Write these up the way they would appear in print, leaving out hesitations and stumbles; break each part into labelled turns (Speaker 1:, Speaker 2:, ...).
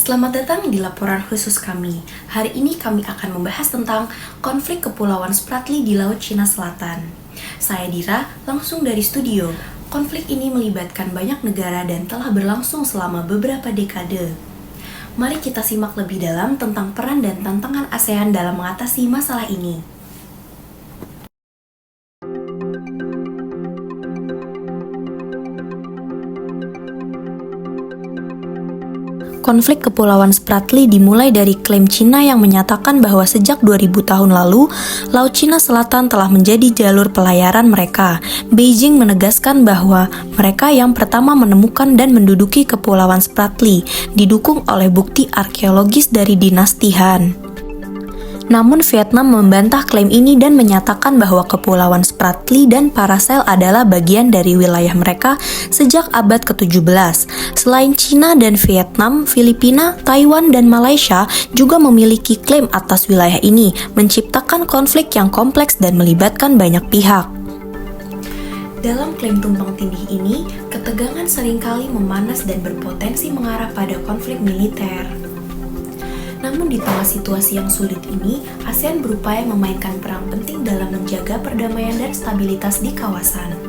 Speaker 1: Selamat datang di laporan khusus kami. Hari ini kami akan membahas tentang konflik Kepulauan Spratly di Laut Cina Selatan. Saya Dira, langsung dari studio. Konflik ini melibatkan banyak negara dan telah berlangsung selama beberapa dekade. Mari kita simak lebih dalam tentang peran dan tantangan ASEAN dalam mengatasi masalah ini. Konflik Kepulauan Spratly dimulai dari klaim Cina yang menyatakan bahwa sejak 2000 tahun lalu, Laut Cina Selatan telah menjadi jalur pelayaran mereka. Beijing menegaskan bahwa mereka yang pertama menemukan dan menduduki Kepulauan Spratly, didukung oleh bukti arkeologis dari dinasti Han. Namun Vietnam membantah klaim ini dan menyatakan bahwa Kepulauan Spratly dan Paracel adalah bagian dari wilayah mereka sejak abad ke-17. Selain Cina dan Vietnam, Filipina, Taiwan, dan Malaysia juga memiliki klaim atas wilayah ini, menciptakan konflik yang kompleks dan melibatkan banyak pihak. Dalam klaim tumpang tindih ini, ketegangan seringkali memanas dan berpotensi mengarah pada konflik militer. Namun di tengah situasi yang sulit ini, ASEAN berupaya memainkan peran penting dalam menjaga perdamaian dan stabilitas di kawasan.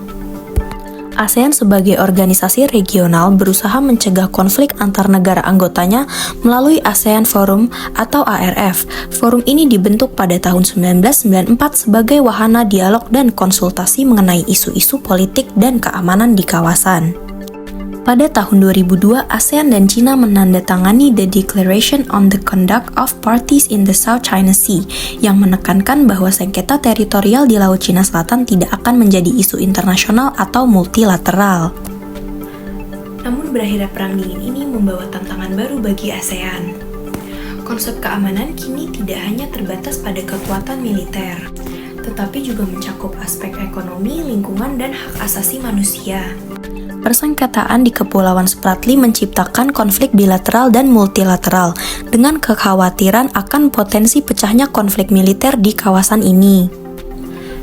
Speaker 1: ASEAN sebagai organisasi regional berusaha mencegah konflik antar negara anggotanya melalui ASEAN Forum atau ARF. Forum ini dibentuk pada tahun 1994 sebagai wahana dialog dan konsultasi mengenai isu-isu politik dan keamanan di kawasan. Pada tahun 2002, ASEAN dan China menandatangani The Declaration on the Conduct of Parties in the South China Sea yang menekankan bahwa sengketa teritorial di Laut Cina Selatan tidak akan menjadi isu internasional atau multilateral. Namun berakhirnya Perang Dingin ini membawa tantangan baru bagi ASEAN. Konsep keamanan kini tidak hanya terbatas pada kekuatan militer, tetapi juga mencakup aspek ekonomi, lingkungan, dan hak asasi manusia. Persengketaan di Kepulauan Spratly menciptakan konflik bilateral dan multilateral dengan kekhawatiran akan potensi pecahnya konflik militer di kawasan ini.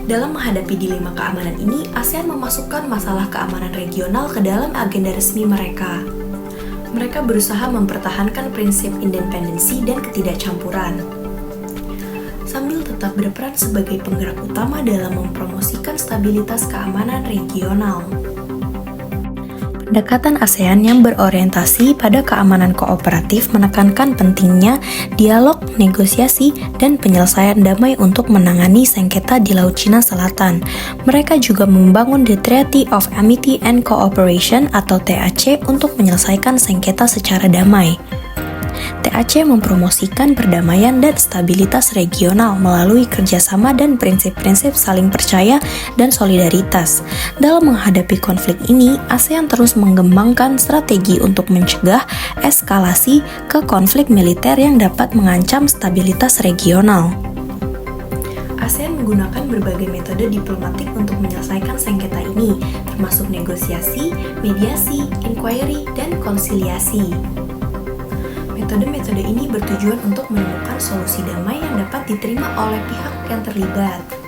Speaker 1: Dalam menghadapi dilema keamanan ini, ASEAN memasukkan masalah keamanan regional ke dalam agenda resmi mereka. Mereka berusaha mempertahankan prinsip independensi dan ketidakcampuran, sambil tetap berperan sebagai penggerak utama dalam mempromosikan stabilitas keamanan regional. Pendekatan ASEAN yang berorientasi pada keamanan kooperatif menekankan pentingnya dialog, negosiasi, dan penyelesaian damai untuk menangani sengketa di Laut Cina Selatan. Mereka juga membangun The Treaty of Amity and Cooperation atau TAC untuk menyelesaikan sengketa secara damai. TAC mempromosikan perdamaian dan stabilitas regional melalui kerjasama dan prinsip-prinsip saling percaya dan solidaritas. Dalam menghadapi konflik ini, ASEAN terus mengembangkan strategi untuk mencegah eskalasi ke konflik militer yang dapat mengancam stabilitas regional. ASEAN menggunakan berbagai metode diplomatik untuk menyelesaikan sengketa ini, termasuk negosiasi, mediasi, inquiry, dan konsiliasi. Metode-metode ini bertujuan untuk menemukan solusi damai yang dapat diterima oleh pihak yang terlibat.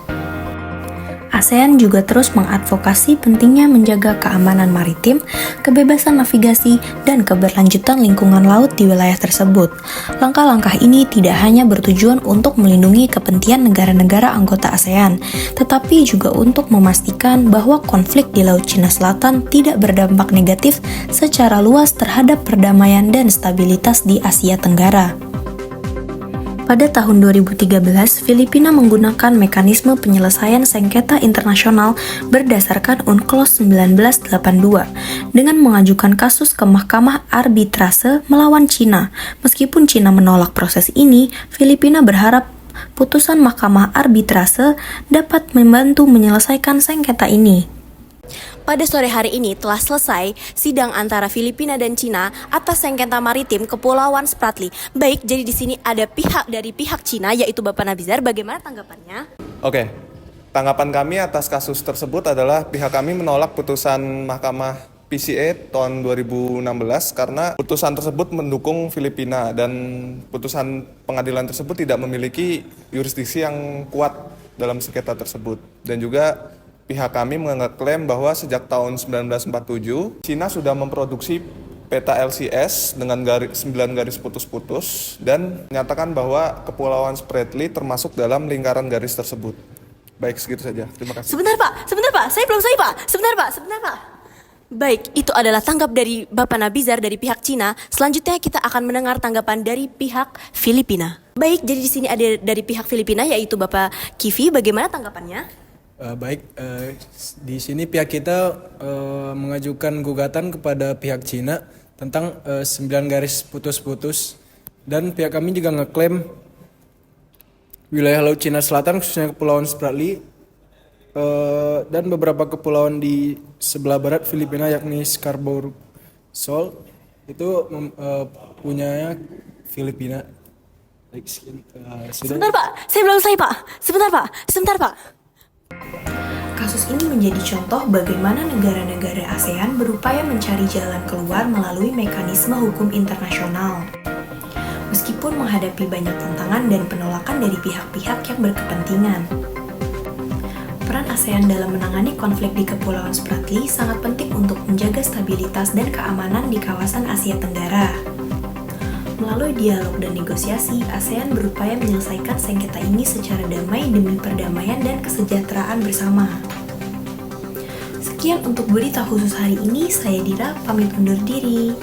Speaker 1: ASEAN juga terus mengadvokasi pentingnya menjaga keamanan maritim, kebebasan navigasi, dan keberlanjutan lingkungan laut di wilayah tersebut. Langkah-langkah ini tidak hanya bertujuan untuk melindungi kepentingan negara-negara anggota ASEAN, tetapi juga untuk memastikan bahwa konflik di Laut Cina Selatan tidak berdampak negatif secara luas terhadap perdamaian dan stabilitas di Asia Tenggara. Pada tahun 2013, Filipina menggunakan mekanisme penyelesaian sengketa internasional berdasarkan UNCLOS 1982 dengan mengajukan kasus ke Mahkamah Arbitrase melawan Cina. Meskipun Cina menolak proses ini, Filipina berharap putusan Mahkamah Arbitrase dapat membantu menyelesaikan sengketa ini. Pada sore hari ini telah selesai sidang antara Filipina dan Cina atas sengketa maritim Kepulauan Spratly. Baik, jadi di sini ada pihak dari pihak Cina, yaitu Bapak Nabizar. Bagaimana tanggapannya?
Speaker 2: Oke, tanggapan kami atas kasus tersebut adalah pihak kami menolak putusan Mahkamah PCA tahun 2016 karena putusan tersebut mendukung Filipina dan putusan pengadilan tersebut tidak memiliki yurisdiksi yang kuat dalam sengketa tersebut. Dan juga pihak kami mengeklaim bahwa sejak tahun 1947, Cina sudah memproduksi peta LCS dengan 9 garis putus-putus dan menyatakan bahwa Kepulauan Spratly termasuk dalam lingkaran garis tersebut. Baik, segitu saja. Terima kasih.
Speaker 3: Sebentar Pak, saya belum selesai Pak. Sebentar Pak. Baik, itu adalah tanggap dari Bapak Nabizar dari pihak Cina. Selanjutnya kita akan mendengar tanggapan dari pihak Filipina. Baik, jadi di sini ada dari pihak Filipina yaitu Bapak Kivi. Bagaimana tanggapannya?
Speaker 4: Di sini pihak kita mengajukan gugatan kepada pihak Cina tentang 9 garis putus-putus, dan pihak kami juga ngeklaim wilayah Laut Cina Selatan khususnya Kepulauan Spratly dan beberapa kepulauan di sebelah barat Filipina yakni Scarborough Shoal itu punya Filipina.
Speaker 3: Sebentar Pak, saya belum selesai Pak. Sebentar Pak.
Speaker 1: Kasus ini menjadi contoh bagaimana negara-negara ASEAN berupaya mencari jalan keluar melalui mekanisme hukum internasional. Meskipun menghadapi banyak tantangan dan penolakan dari pihak-pihak yang berkepentingan. Peran ASEAN dalam menangani konflik di Kepulauan Spratly sangat penting untuk menjaga stabilitas dan keamanan di kawasan Asia Tenggara. Melalui dialog dan negosiasi, ASEAN berupaya menyelesaikan sengketa ini secara damai demi perdamaian dan kesejahteraan bersama. Sekian untuk berita khusus hari ini, saya Dira pamit undur diri.